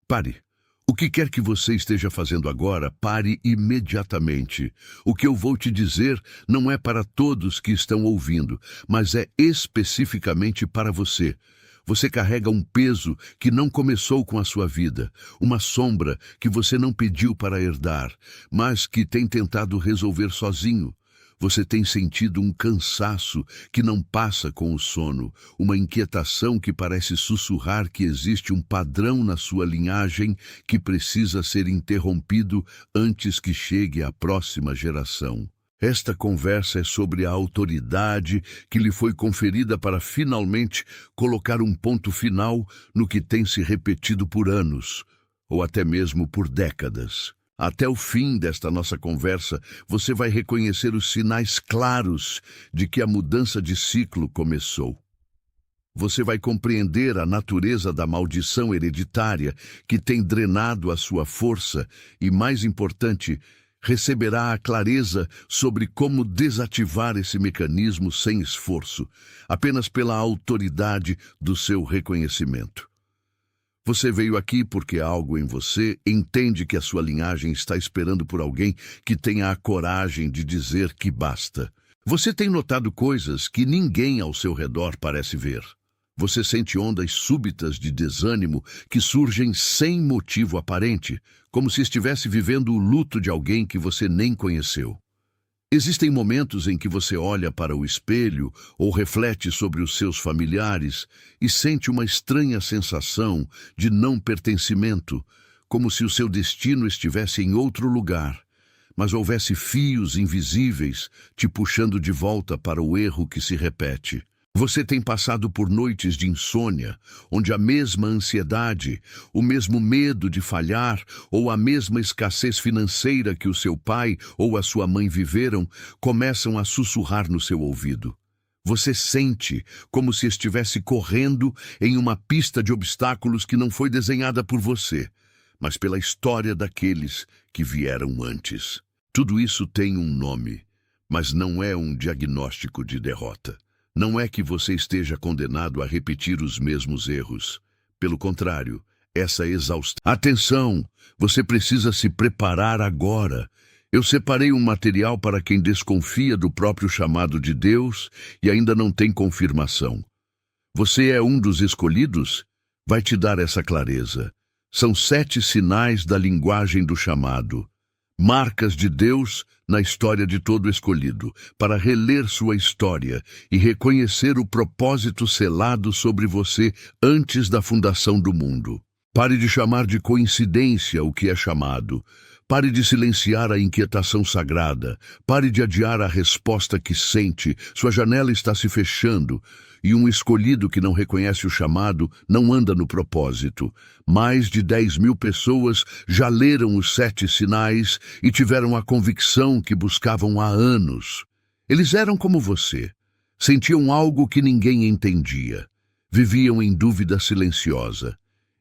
Pare. O que quer que você esteja fazendo agora, pare imediatamente. O que eu vou te dizer não é para todos que estão ouvindo, mas é especificamente para você. Você carrega um peso que não começou com a sua vida, uma sombra que você não pediu para herdar, mas que tem tentado resolver sozinho. Você tem sentido um cansaço que não passa com o sono, uma inquietação que parece sussurrar que existe um padrão na sua linhagem que precisa ser interrompido antes que chegue a próxima geração. Esta conversa é sobre a autoridade que lhe foi conferida para finalmente colocar um ponto final no que tem se repetido por anos, ou até mesmo por décadas. Até o fim desta nossa conversa, você vai reconhecer os sinais claros de que a mudança de ciclo começou. Você vai compreender a natureza da maldição hereditária que tem drenado a sua força e, mais importante, receberá a clareza sobre como desativar esse mecanismo sem esforço, apenas pela autoridade do seu reconhecimento. Você veio aqui porque algo em você entende que a sua linhagem está esperando por alguém que tenha a coragem de dizer que basta. Você tem notado coisas que ninguém ao seu redor parece ver. Você sente ondas súbitas de desânimo que surgem sem motivo aparente, como se estivesse vivendo o luto de alguém que você nem conheceu. Existem momentos em que você olha para o espelho ou reflete sobre os seus familiares e sente uma estranha sensação de não pertencimento, como se o seu destino estivesse em outro lugar, mas houvesse fios invisíveis te puxando de volta para o erro que se repete. Você tem passado por noites de insônia, onde a mesma ansiedade, o mesmo medo de falhar ou a mesma escassez financeira que o seu pai ou a sua mãe viveram começam a sussurrar no seu ouvido. Você sente como se estivesse correndo em uma pista de obstáculos que não foi desenhada por você, mas pela história daqueles que vieram antes. Tudo isso tem um nome, mas não é um diagnóstico de derrota. Não é que você esteja condenado a repetir os mesmos erros. Pelo contrário, essa exaustão. Atenção! Você precisa se preparar agora. Eu separei um material para quem desconfia do próprio chamado de Deus e ainda não tem confirmação. Você é um dos escolhidos? Vai te dar essa clareza. São 7 sinais da linguagem do chamado. Marcas de Deus na história de todo escolhido, para reler sua história e reconhecer o propósito selado sobre você antes da fundação do mundo. Pare de chamar de coincidência o que é chamado. Pare de silenciar a inquietação sagrada. Pare de adiar a resposta que sente. Sua janela está se fechando. E um escolhido que não reconhece o chamado não anda no propósito. Mais de 10.000 pessoas já leram os 7 sinais e tiveram a convicção que buscavam há anos. Eles eram como você. Sentiam algo que ninguém entendia. Viviam em dúvida silenciosa.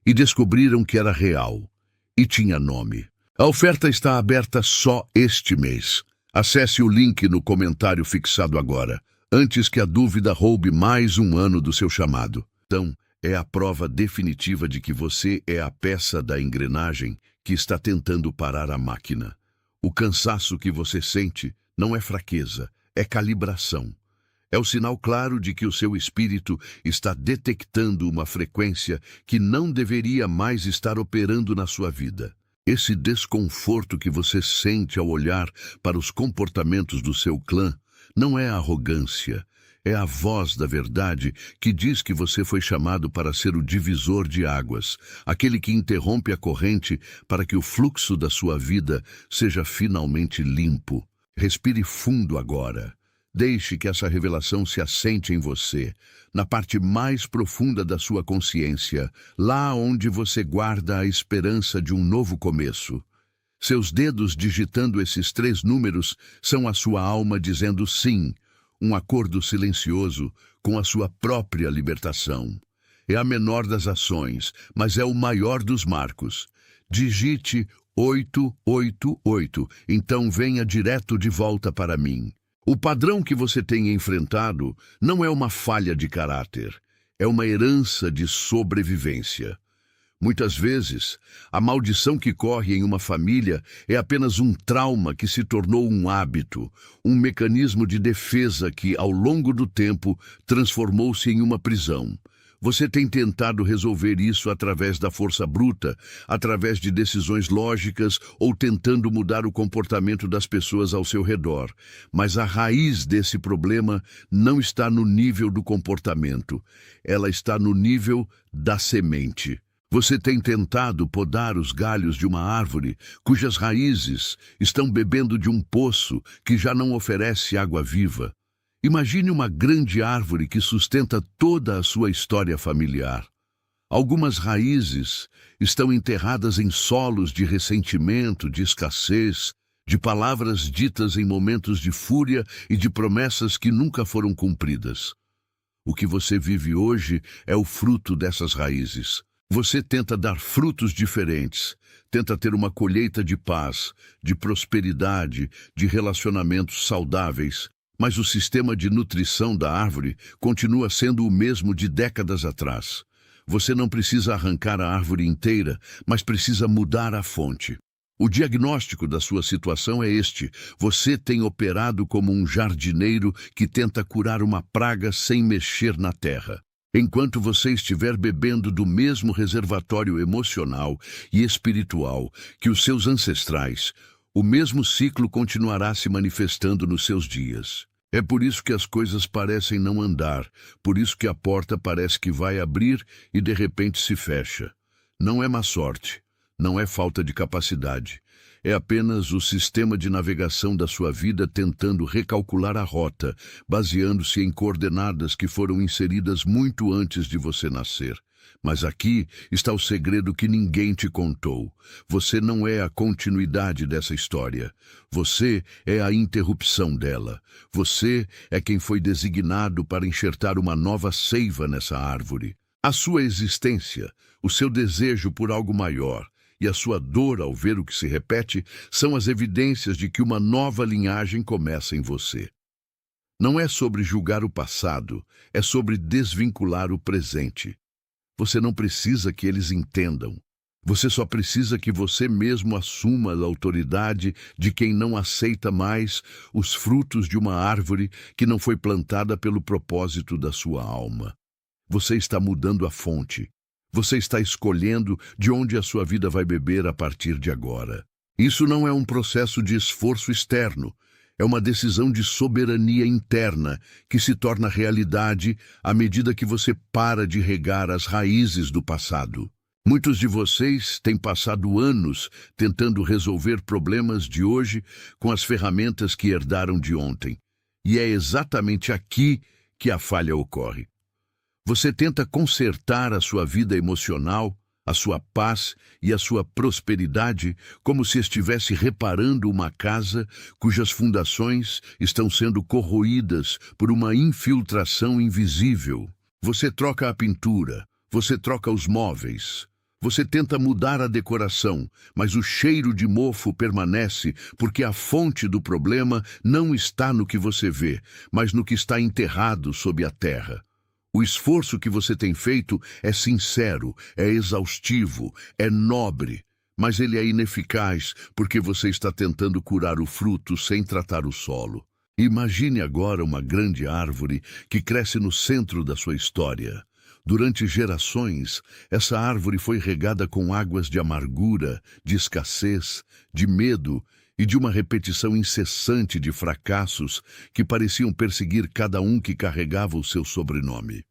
E descobriram que era real. E tinha nome. A oferta está aberta só este mês. Acesse o link no comentário fixado agora, antes que a dúvida roube mais um ano do seu chamado. Então, é a prova definitiva de que você é a peça da engrenagem que está tentando parar a máquina. O cansaço que você sente não é fraqueza, é calibração. É o sinal claro de que o seu espírito está detectando uma frequência que não deveria mais estar operando na sua vida. Esse desconforto que você sente ao olhar para os comportamentos do seu clã não é arrogância, é a voz da verdade que diz que você foi chamado para ser o divisor de águas, aquele que interrompe a corrente para que o fluxo da sua vida seja finalmente limpo. Respire fundo agora. Deixe que essa revelação se assente em você, na parte mais profunda da sua consciência, lá onde você guarda a esperança de um novo começo. Seus dedos digitando esses 3 números são a sua alma dizendo sim, um acordo silencioso com a sua própria libertação. É a menor das ações, mas é o maior dos marcos. Digite 888, então venha direto de volta para mim. O padrão que você tem enfrentado não é uma falha de caráter, é uma herança de sobrevivência. Muitas vezes, a maldição que corre em uma família é apenas um trauma que se tornou um hábito, um mecanismo de defesa que, ao longo do tempo, transformou-se em uma prisão. Você tem tentado resolver isso através da força bruta, através de decisões lógicas ou tentando mudar o comportamento das pessoas ao seu redor. Mas a raiz desse problema não está no nível do comportamento, ela está no nível da semente. Você tem tentado podar os galhos de uma árvore cujas raízes estão bebendo de um poço que já não oferece água viva. Imagine uma grande árvore que sustenta toda a sua história familiar. Algumas raízes estão enterradas em solos de ressentimento, de escassez, de palavras ditas em momentos de fúria e de promessas que nunca foram cumpridas. O que você vive hoje é o fruto dessas raízes. Você tenta dar frutos diferentes, tenta ter uma colheita de paz, de prosperidade, de relacionamentos saudáveis, mas o sistema de nutrição da árvore continua sendo o mesmo de décadas atrás. Você não precisa arrancar a árvore inteira, mas precisa mudar a fonte. O diagnóstico da sua situação é este: você tem operado como um jardineiro que tenta curar uma praga sem mexer na terra. Enquanto você estiver bebendo do mesmo reservatório emocional e espiritual que os seus ancestrais, o mesmo ciclo continuará se manifestando nos seus dias. É por isso que as coisas parecem não andar, por isso que a porta parece que vai abrir e de repente se fecha. Não é má sorte, não é falta de capacidade. É apenas o sistema de navegação da sua vida tentando recalcular a rota, baseando-se em coordenadas que foram inseridas muito antes de você nascer. Mas aqui está o segredo que ninguém te contou. Você não é a continuidade dessa história. Você é a interrupção dela. Você é quem foi designado para enxertar uma nova seiva nessa árvore. A sua existência, o seu desejo por algo maior e a sua dor ao ver o que se repete são as evidências de que uma nova linhagem começa em você. Não é sobre julgar o passado, é sobre desvincular o presente. Você não precisa que eles entendam. Você só precisa que você mesmo assuma a autoridade de quem não aceita mais os frutos de uma árvore que não foi plantada pelo propósito da sua alma. Você está mudando a fonte. Você está escolhendo de onde a sua vida vai beber a partir de agora. Isso não é um processo de esforço externo. É uma decisão de soberania interna que se torna realidade à medida que você para de regar as raízes do passado. Muitos de vocês têm passado anos tentando resolver problemas de hoje com as ferramentas que herdaram de ontem. E é exatamente aqui que a falha ocorre. Você tenta consertar a sua vida emocional, a sua paz e a sua prosperidade como se estivesse reparando uma casa cujas fundações estão sendo corroídas por uma infiltração invisível. Você troca a pintura, você troca os móveis, você tenta mudar a decoração, mas o cheiro de mofo permanece porque a fonte do problema não está no que você vê, mas no que está enterrado sob a terra. O esforço que você tem feito é sincero, é exaustivo, é nobre, mas ele é ineficaz porque você está tentando curar o fruto sem tratar o solo. Imagine agora uma grande árvore que cresce no centro da sua história. Durante gerações, essa árvore foi regada com águas de amargura, de escassez, de medo e de uma repetição incessante de fracassos que pareciam perseguir cada um que carregava o seu sobrenome.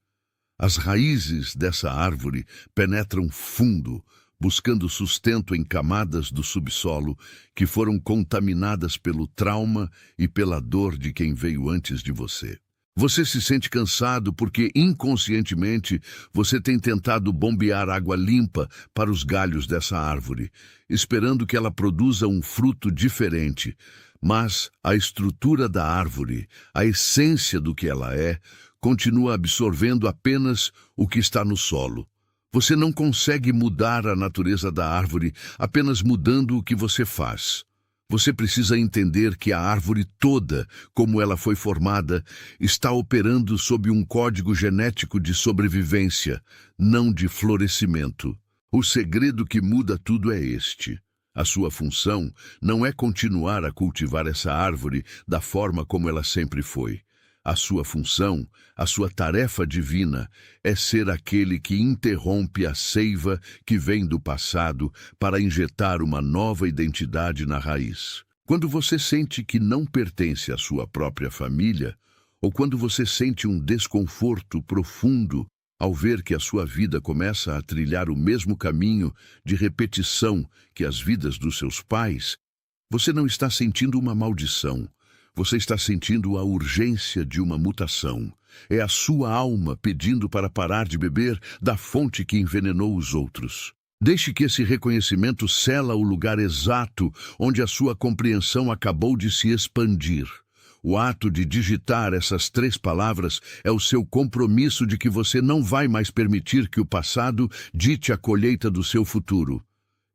As raízes dessa árvore penetram fundo, buscando sustento em camadas do subsolo que foram contaminadas pelo trauma e pela dor de quem veio antes de você. Você se sente cansado porque, inconscientemente, você tem tentado bombear água limpa para os galhos dessa árvore, esperando que ela produza um fruto diferente. Mas a estrutura da árvore, a essência do que ela é, continua absorvendo apenas o que está no solo. Você não consegue mudar a natureza da árvore apenas mudando o que você faz. Você precisa entender que a árvore toda, como ela foi formada, está operando sob um código genético de sobrevivência, não de florescimento. O segredo que muda tudo é este. A sua função não é continuar a cultivar essa árvore da forma como ela sempre foi. A sua função, a sua tarefa divina, é ser aquele que interrompe a seiva que vem do passado para injetar uma nova identidade na raiz. Quando você sente que não pertence à sua própria família, ou quando você sente um desconforto profundo ao ver que a sua vida começa a trilhar o mesmo caminho de repetição que as vidas dos seus pais, você não está sentindo uma maldição. Você está sentindo a urgência de uma mutação. É a sua alma pedindo para parar de beber da fonte que envenenou os outros. Deixe que esse reconhecimento sela o lugar exato onde a sua compreensão acabou de se expandir. O ato de digitar essas 3 palavras é o seu compromisso de que você não vai mais permitir que o passado dite a colheita do seu futuro.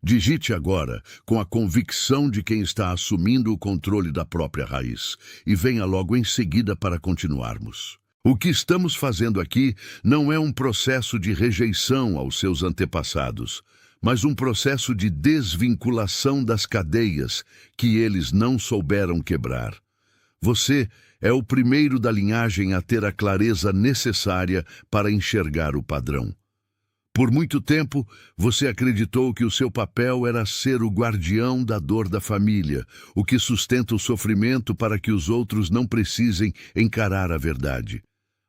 Digite agora, com a convicção de quem está assumindo o controle da própria raiz, e venha logo em seguida para continuarmos. O que estamos fazendo aqui não é um processo de rejeição aos seus antepassados, mas um processo de desvinculação das cadeias que eles não souberam quebrar. Você é o primeiro da linhagem a ter a clareza necessária para enxergar o padrão. Por muito tempo, você acreditou que o seu papel era ser o guardião da dor da família, o que sustenta o sofrimento para que os outros não precisem encarar a verdade.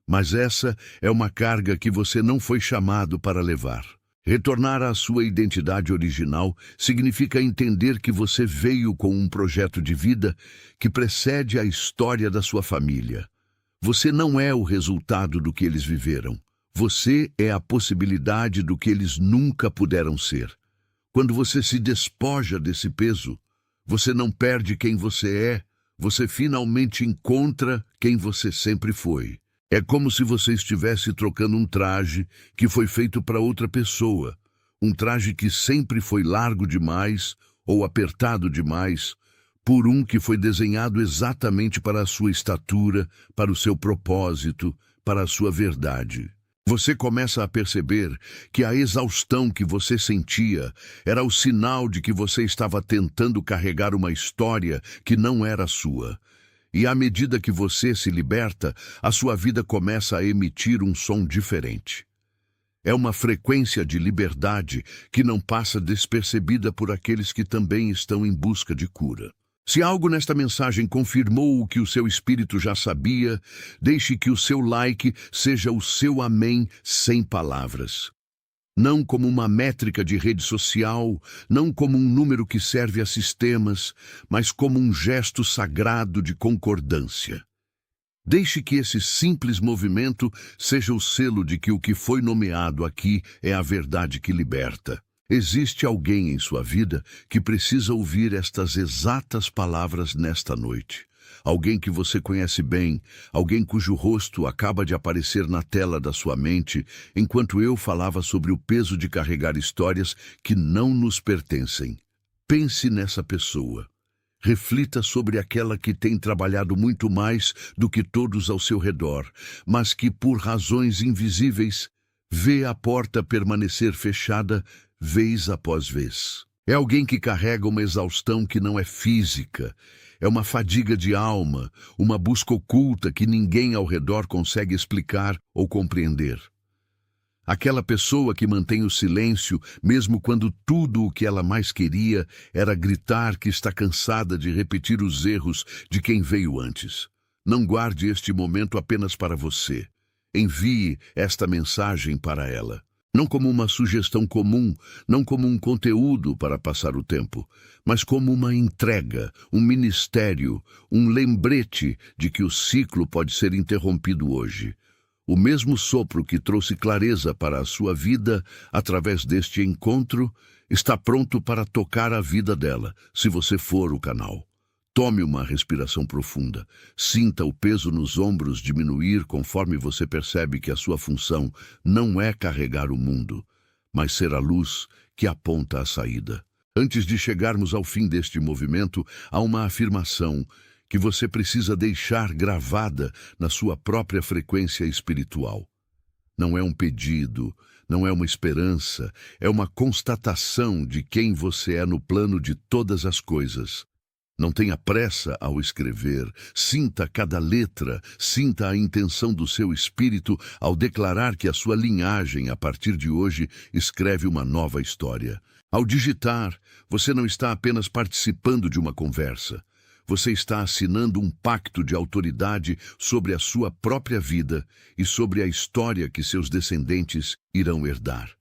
Mas essa é uma carga que você não foi chamado para levar. Retornar à sua identidade original significa entender que você veio com um projeto de vida que precede a história da sua família. Você não é o resultado do que eles viveram. Você é a possibilidade do que eles nunca puderam ser. Quando você se despoja desse peso, você não perde quem você é, você finalmente encontra quem você sempre foi. É como se você estivesse trocando um traje que foi feito para outra pessoa, um traje que sempre foi largo demais ou apertado demais, por um que foi desenhado exatamente para a sua estatura, para o seu propósito, para a sua verdade. Você começa a perceber que a exaustão que você sentia era o sinal de que você estava tentando carregar uma história que não era sua. E à medida que você se liberta, a sua vida começa a emitir um som diferente. É uma frequência de liberdade que não passa despercebida por aqueles que também estão em busca de cura. Se algo nesta mensagem confirmou o que o seu espírito já sabia, deixe que o seu like seja o seu amém sem palavras. Não como uma métrica de rede social, não como um número que serve a sistemas, mas como um gesto sagrado de concordância. Deixe que esse simples movimento seja o selo de que o que foi nomeado aqui é a verdade que liberta. Existe alguém em sua vida que precisa ouvir estas exatas palavras nesta noite. Alguém que você conhece bem, alguém cujo rosto acaba de aparecer na tela da sua mente, enquanto eu falava sobre o peso de carregar histórias que não nos pertencem. Pense nessa pessoa. Reflita sobre aquela que tem trabalhado muito mais do que todos ao seu redor, mas que, por razões invisíveis, vê a porta permanecer fechada vez após vez. É alguém que carrega uma exaustão que não é física, é uma fadiga de alma, uma busca oculta que ninguém ao redor consegue explicar ou compreender. Aquela pessoa que mantém o silêncio, mesmo quando tudo o que ela mais queria era gritar que está cansada de repetir os erros de quem veio antes. Não guarde este momento apenas para você. Envie esta mensagem para ela. Não como uma sugestão comum, não como um conteúdo para passar o tempo, mas como uma entrega, um ministério, um lembrete de que o ciclo pode ser interrompido hoje. O mesmo sopro que trouxe clareza para a sua vida através deste encontro está pronto para tocar a vida dela, se você for o canal. Tome uma respiração profunda. Sinta o peso nos ombros diminuir conforme você percebe que a sua função não é carregar o mundo, mas ser a luz que aponta a saída. Antes de chegarmos ao fim deste movimento, há uma afirmação que você precisa deixar gravada na sua própria frequência espiritual. Não é um pedido, não é uma esperança, é uma constatação de quem você é no plano de todas as coisas. Não tenha pressa ao escrever, sinta cada letra, sinta a intenção do seu espírito ao declarar que a sua linhagem, a partir de hoje, escreve uma nova história. Ao digitar, você não está apenas participando de uma conversa. Você está assinando um pacto de autoridade sobre a sua própria vida e sobre a história que seus descendentes irão herdar.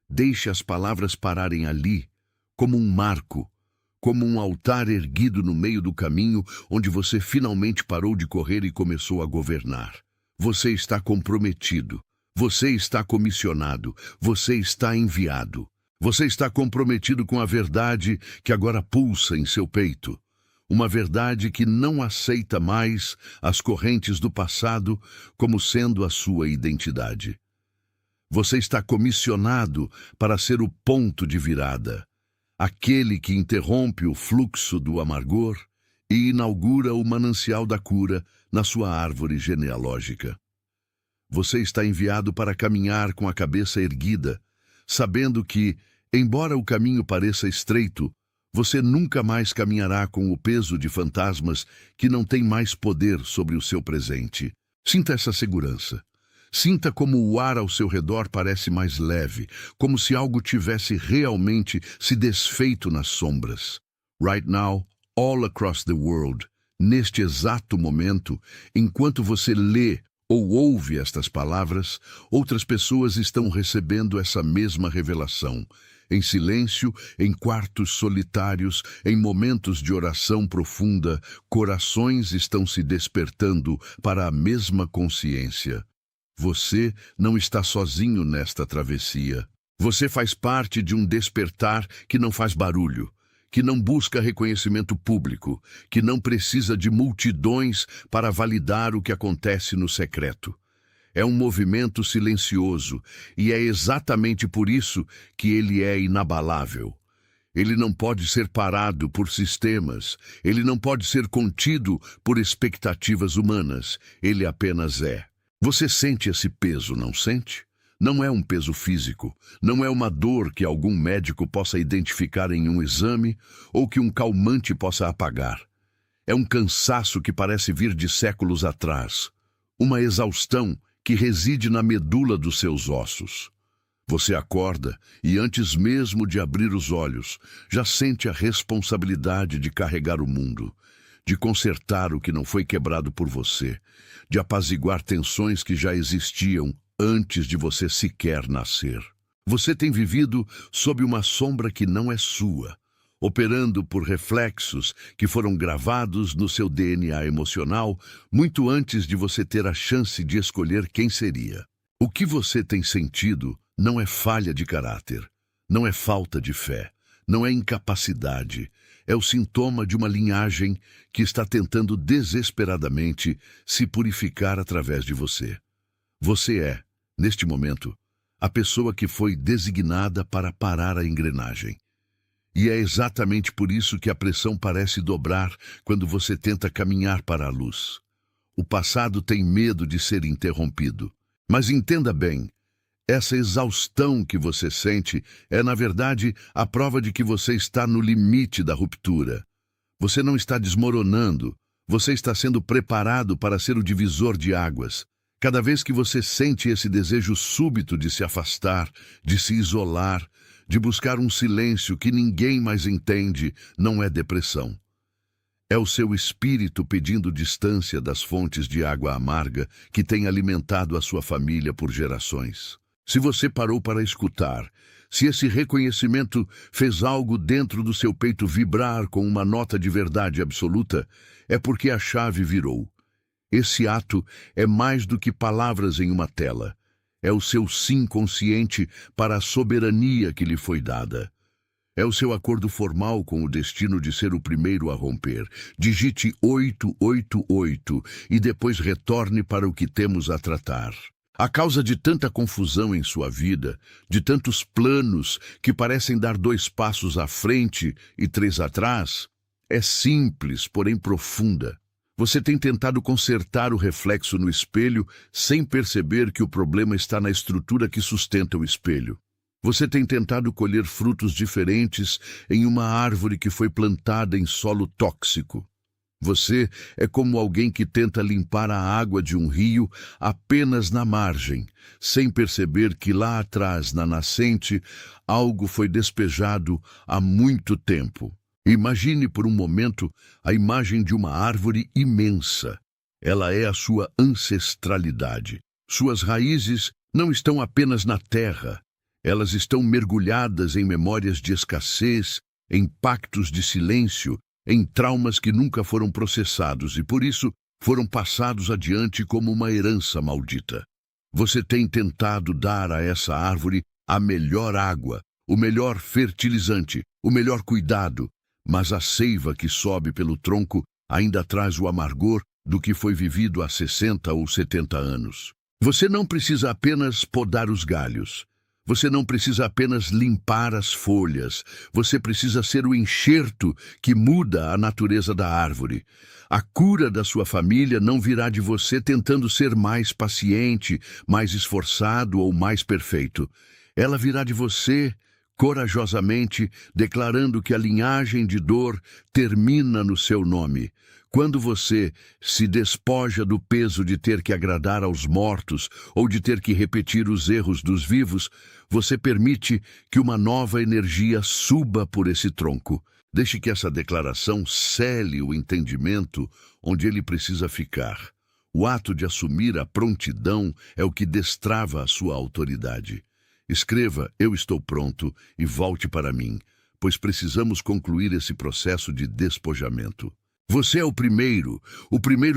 Deixe as palavras pararem ali, como um marco, como um altar erguido no meio do caminho onde você finalmente parou de correr e começou a governar. Você está comprometido, você está comissionado, você está enviado. Você está comprometido com a verdade que agora pulsa em seu peito. Uma verdade que não aceita mais as correntes do passado como sendo a sua identidade. Você está comissionado para ser o ponto de virada, aquele que interrompe o fluxo do amargor e inaugura o manancial da cura na sua árvore genealógica. Você está enviado para caminhar com a cabeça erguida, sabendo que, embora o caminho pareça estreito, você nunca mais caminhará com o peso de fantasmas que não têm mais poder sobre o seu presente. Sinta essa segurança. Sinta como o ar ao seu redor parece mais leve, como se algo tivesse realmente se desfeito nas sombras. Right now, all across the world, neste exato momento, enquanto você lê ou ouve estas palavras, outras pessoas estão recebendo essa mesma revelação. Em silêncio, em quartos solitários, em momentos de oração profunda, corações estão se despertando para a mesma consciência. Você não está sozinho nesta travessia. Você faz parte de um despertar que não faz barulho, que não busca reconhecimento público, que não precisa de multidões para validar o que acontece no secreto. É um movimento silencioso, e é exatamente por isso que ele é inabalável. Ele não pode ser parado por sistemas, ele não pode ser contido por expectativas humanas, ele apenas é. Você sente esse peso, não sente? Não é um peso físico, não é uma dor que algum médico possa identificar em um exame ou que um calmante possa apagar. É um cansaço que parece vir de séculos atrás, uma exaustão que reside na medula dos seus ossos. Você acorda e, antes mesmo de abrir os olhos, já sente a responsabilidade de carregar o mundo, de consertar o que não foi quebrado por você, de apaziguar tensões que já existiam antes de você sequer nascer. Você tem vivido sob uma sombra que não é sua, operando por reflexos que foram gravados no seu DNA emocional muito antes de você ter a chance de escolher quem seria. O que você tem sentido não é falha de caráter, não é falta de fé, não é incapacidade, é o sintoma de uma linhagem que está tentando desesperadamente se purificar através de você. Você é, neste momento, a pessoa que foi designada para parar a engrenagem. E é exatamente por isso que a pressão parece dobrar quando você tenta caminhar para a luz. O passado tem medo de ser interrompido. Mas entenda bem, essa exaustão que você sente é, na verdade, a prova de que você está no limite da ruptura. Você não está desmoronando, você está sendo preparado para ser o divisor de águas. Cada vez que você sente esse desejo súbito de se afastar, de se isolar, de buscar um silêncio que ninguém mais entende, não é depressão. É o seu espírito pedindo distância das fontes de água amarga que tem alimentado a sua família por gerações. Se você parou para escutar, se esse reconhecimento fez algo dentro do seu peito vibrar com uma nota de verdade absoluta, é porque a chave virou. Esse ato é mais do que palavras em uma tela. É o seu sim consciente para a soberania que lhe foi dada. É o seu acordo formal com o destino de ser o primeiro a romper. Digite 888 e depois retorne para o que temos a tratar. A causa de tanta confusão em sua vida, de tantos planos que parecem dar 2 passos à frente e 3 atrás, é simples, porém profunda. Você tem tentado consertar o reflexo no espelho sem perceber que o problema está na estrutura que sustenta o espelho. Você tem tentado colher frutos diferentes em uma árvore que foi plantada em solo tóxico. Você é como alguém que tenta limpar a água de um rio apenas na margem, sem perceber que lá atrás, na nascente, algo foi despejado há muito tempo. Imagine por um momento a imagem de uma árvore imensa. Ela é a sua ancestralidade. Suas raízes não estão apenas na terra. Elas estão mergulhadas em memórias de escassez, em pactos de silêncio, em traumas que nunca foram processados e, por isso, foram passados adiante como uma herança maldita. Você tem tentado dar a essa árvore a melhor água, o melhor fertilizante, o melhor cuidado, mas a seiva que sobe pelo tronco ainda traz o amargor do que foi vivido há 60 ou 70 anos. Você não precisa apenas podar os galhos. Você não precisa apenas limpar as folhas. Você precisa ser o enxerto que muda a natureza da árvore. A cura da sua família não virá de você tentando ser mais paciente, mais esforçado ou mais perfeito. Ela virá de você corajosamente declarando que a linhagem de dor termina no seu nome. Quando você se despoja do peso de ter que agradar aos mortos ou de ter que repetir os erros dos vivos, você permite que uma nova energia suba por esse tronco. Deixe que essa declaração cele o entendimento onde ele precisa ficar. O ato de assumir a prontidão é o que destrava a sua autoridade. Escreva "Eu estou pronto" e volte para mim, pois precisamos concluir esse processo de despojamento. Você é o primeiro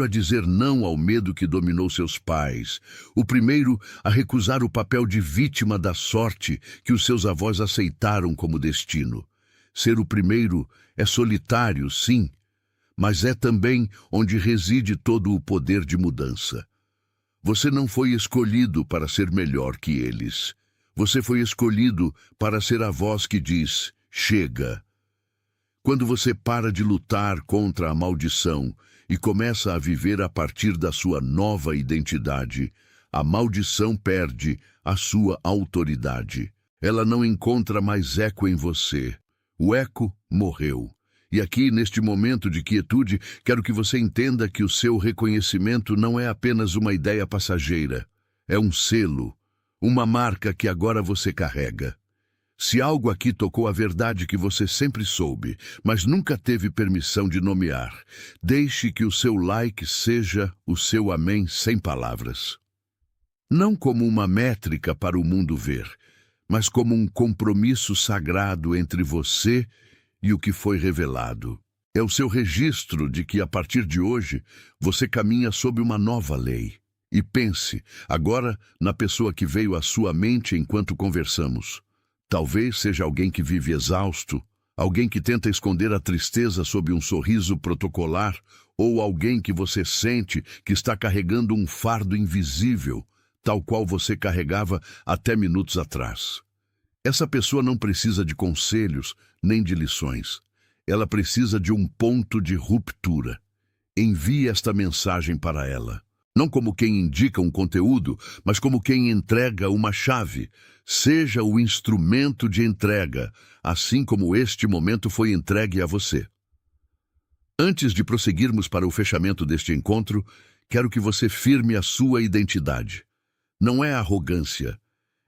a dizer não ao medo que dominou seus pais, o primeiro a recusar o papel de vítima da sorte que os seus avós aceitaram como destino. Ser o primeiro é solitário, sim, mas é também onde reside todo o poder de mudança. Você não foi escolhido para ser melhor que eles. Você foi escolhido para ser a voz que diz, chega. Quando você para de lutar contra a maldição e começa a viver a partir da sua nova identidade, a maldição perde a sua autoridade. Ela não encontra mais eco em você. O eco morreu. E aqui, neste momento de quietude, quero que você entenda que o seu reconhecimento não é apenas uma ideia passageira. É um selo, uma marca que agora você carrega. Se algo aqui tocou a verdade que você sempre soube, mas nunca teve permissão de nomear, deixe que o seu like seja o seu amém sem palavras. Não como uma métrica para o mundo ver, mas como um compromisso sagrado entre você e o que foi revelado. É o seu registro de que, a partir de hoje, você caminha sob uma nova lei. E pense, agora, na pessoa que veio à sua mente enquanto conversamos. Talvez seja alguém que vive exausto, alguém que tenta esconder a tristeza sob um sorriso protocolar, ou alguém que você sente que está carregando um fardo invisível, tal qual você carregava até minutos atrás. Essa pessoa não precisa de conselhos nem de lições. Ela precisa de um ponto de ruptura. Envie esta mensagem para ela. Não como quem indica um conteúdo, mas como quem entrega uma chave. Seja o instrumento de entrega, assim como este momento foi entregue a você. Antes de prosseguirmos para o fechamento deste encontro, quero que você firme a sua identidade. Não é arrogância.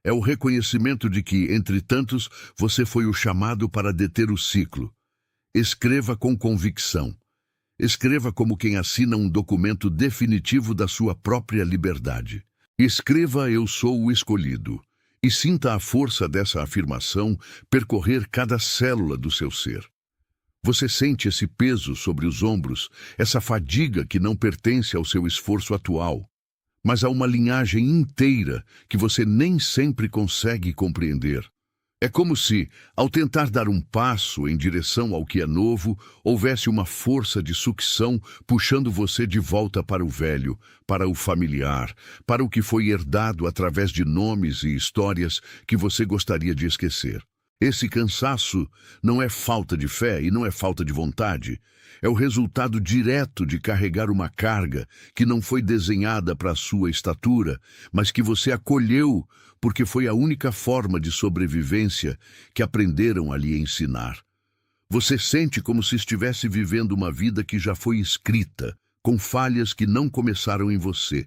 É o reconhecimento de que, entre tantos, você foi o chamado para deter o ciclo. Escreva com convicção. Escreva como quem assina um documento definitivo da sua própria liberdade. Escreva "Eu sou o escolhido" e sinta a força dessa afirmação percorrer cada célula do seu ser. Você sente esse peso sobre os ombros, essa fadiga que não pertence ao seu esforço atual, mas a uma linhagem inteira que você nem sempre consegue compreender. É como se, ao tentar dar um passo em direção ao que é novo, houvesse uma força de sucção puxando você de volta para o velho, para o familiar, para o que foi herdado através de nomes e histórias que você gostaria de esquecer. Esse cansaço não é falta de fé e não é falta de vontade. É o resultado direto de carregar uma carga que não foi desenhada para a sua estatura, mas que você acolheu porque foi a única forma de sobrevivência que aprenderam a lhe ensinar. Você sente como se estivesse vivendo uma vida que já foi escrita, com falhas que não começaram em você,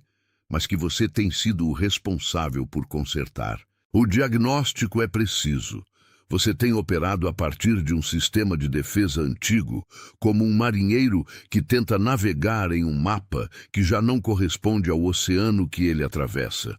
mas que você tem sido o responsável por consertar. O diagnóstico é preciso. Você tem operado a partir de um sistema de defesa antigo, como um marinheiro que tenta navegar em um mapa que já não corresponde ao oceano que ele atravessa.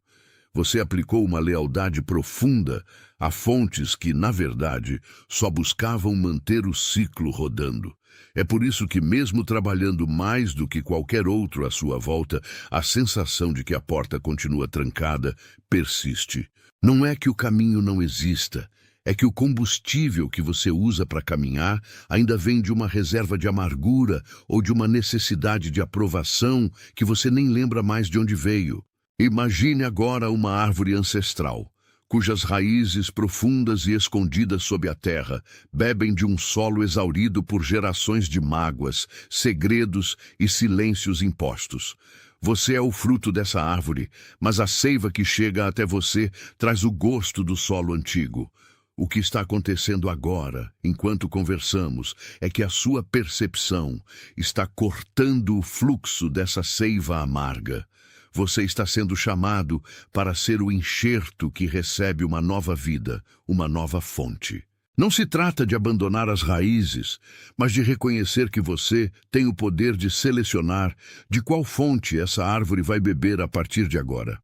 Você aplicou uma lealdade profunda a fontes que, na verdade, só buscavam manter o ciclo rodando. É por isso que, mesmo trabalhando mais do que qualquer outro à sua volta, a sensação de que a porta continua trancada persiste. Não é que o caminho não exista, é que o combustível que você usa para caminhar ainda vem de uma reserva de amargura ou de uma necessidade de aprovação que você nem lembra mais de onde veio. Imagine agora uma árvore ancestral, cujas raízes profundas e escondidas sob a terra bebem de um solo exaurido por gerações de mágoas, segredos e silêncios impostos. Você é o fruto dessa árvore, mas a seiva que chega até você traz o gosto do solo antigo. O que está acontecendo agora, enquanto conversamos, é que a sua percepção está cortando o fluxo dessa seiva amarga. Você está sendo chamado para ser o enxerto que recebe uma nova vida, uma nova fonte. Não se trata de abandonar as raízes, mas de reconhecer que você tem o poder de selecionar de qual fonte essa árvore vai beber a partir de agora.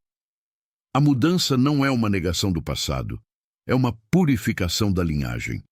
A mudança não é uma negação do passado, é uma purificação da linhagem.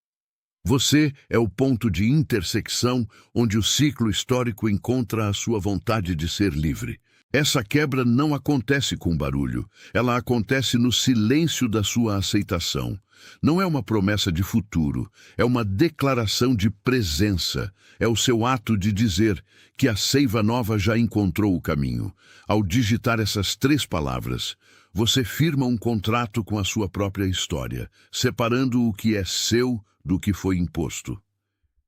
Você é o ponto de intersecção onde o ciclo histórico encontra a sua vontade de ser livre. Essa quebra não acontece com barulho, ela acontece no silêncio da sua aceitação. Não é uma promessa de futuro, é uma declaração de presença. É o seu ato de dizer que a seiva nova já encontrou o caminho. Ao digitar essas 3 palavras, você firma um contrato com a sua própria história, separando o que é seu do que foi imposto.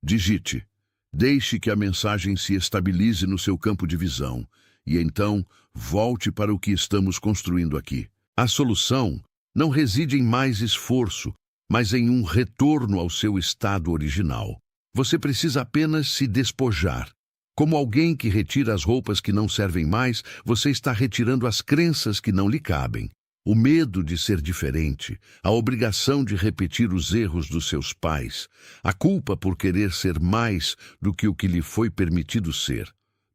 Digite. Deixe que a mensagem se estabilize no seu campo de visão. E então, volte para o que estamos construindo aqui. A solução não reside em mais esforço, mas em um retorno ao seu estado original. Você precisa apenas se despojar. Como alguém que retira as roupas que não servem mais, você está retirando as crenças que não lhe cabem. O medo de ser diferente, a obrigação de repetir os erros dos seus pais, a culpa por querer ser mais do que o que lhe foi permitido ser.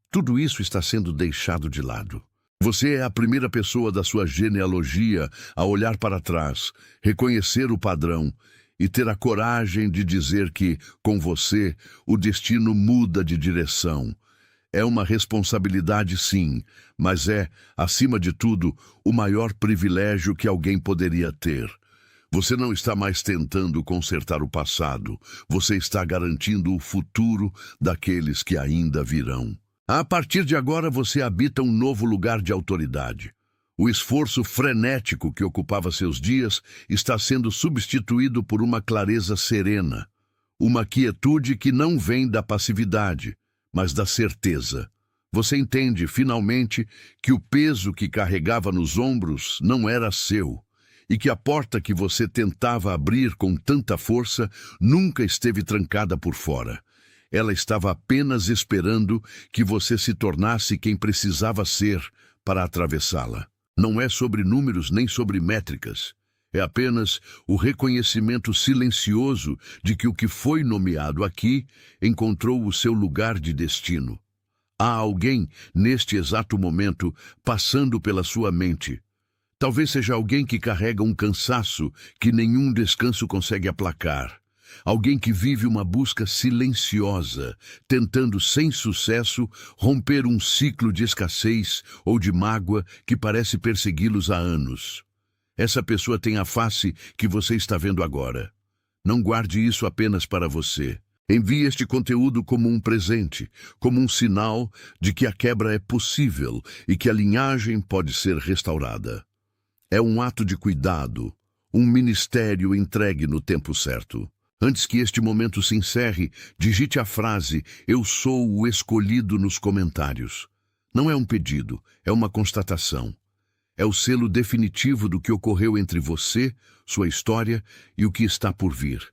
Tudo isso está sendo deixado de lado. Você é a primeira pessoa da sua genealogia a olhar para trás, reconhecer o padrão e ter a coragem de dizer que, com você, o destino muda de direção. É uma responsabilidade, sim, mas é, acima de tudo, o maior privilégio que alguém poderia ter. Você não está mais tentando consertar o passado, você está garantindo o futuro daqueles que ainda virão. A partir de agora você habita um novo lugar de autoridade. O esforço frenético que ocupava seus dias está sendo substituído por uma clareza serena, uma quietude que não vem da passividade, mas da certeza. Você entende, finalmente, que o peso que carregava nos ombros não era seu, e que a porta que você tentava abrir com tanta força nunca esteve trancada por fora. Ela estava apenas esperando que você se tornasse quem precisava ser para atravessá-la. Não é sobre números nem sobre métricas. É apenas o reconhecimento silencioso de que o que foi nomeado aqui encontrou o seu lugar de destino. Há alguém, neste exato momento, passando pela sua mente. Talvez seja alguém que carrega um cansaço que nenhum descanso consegue aplacar. Alguém que vive uma busca silenciosa, tentando sem sucesso romper um ciclo de escassez ou de mágoa que parece persegui-los há anos. Essa pessoa tem a face que você está vendo agora. Não guarde isso apenas para você. Envie este conteúdo como um presente, como um sinal de que a quebra é possível e que a linhagem pode ser restaurada. É um ato de cuidado, um ministério entregue no tempo certo. Antes que este momento se encerre, digite a frase "Eu sou o escolhido" nos comentários. Não é um pedido, é uma constatação. É o selo definitivo do que ocorreu entre você, sua história e o que está por vir.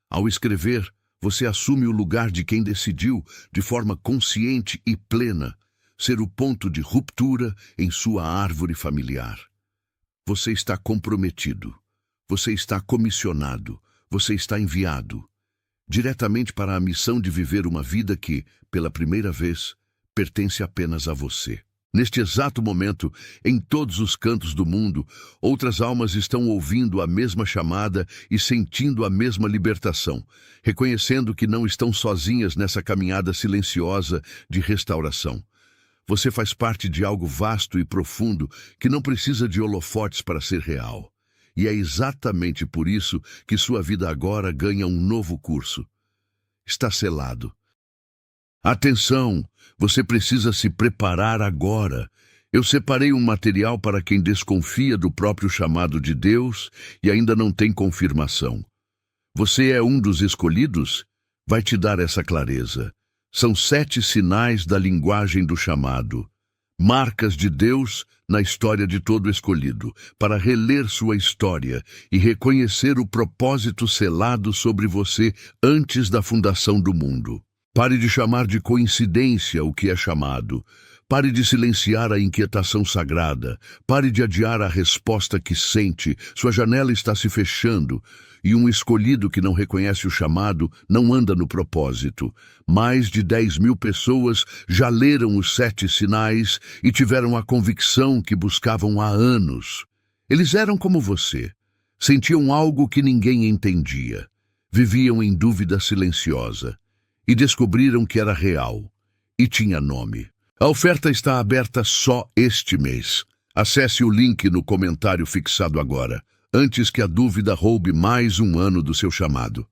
Ao escrever, você assume o lugar de quem decidiu, de forma consciente e plena, ser o ponto de ruptura em sua árvore familiar. Você está comprometido. Você está comissionado. Você está enviado diretamente para a missão de viver uma vida que, pela primeira vez, pertence apenas a você. Neste exato momento, em todos os cantos do mundo, outras almas estão ouvindo a mesma chamada e sentindo a mesma libertação, reconhecendo que não estão sozinhas nessa caminhada silenciosa de restauração. Você faz parte de algo vasto e profundo que não precisa de holofotes para ser real. E é exatamente por isso que sua vida agora ganha um novo curso. Está selado. Atenção! Você precisa se preparar agora. Eu separei um material para quem desconfia do próprio chamado de Deus e ainda não tem confirmação. Você é um dos escolhidos? Vai te dar essa clareza. São 7 sinais da linguagem do chamado. Marcas de Deus na história de todo escolhido, para reler sua história e reconhecer o propósito selado sobre você antes da fundação do mundo. Pare de chamar de coincidência o que é chamado. Pare de silenciar a inquietação sagrada. Pare de adiar a resposta que sente. Sua janela está se fechando. E um escolhido que não reconhece o chamado não anda no propósito. Mais de 10.000 pessoas já leram os 7 sinais e tiveram a convicção que buscavam há anos. Eles eram como você. Sentiam algo que ninguém entendia. Viviam em dúvida silenciosa. E descobriram que era real. E tinha nome. A oferta está aberta só este mês. Acesse o link no comentário fixado agora, antes que a dúvida roube mais um ano do seu chamado.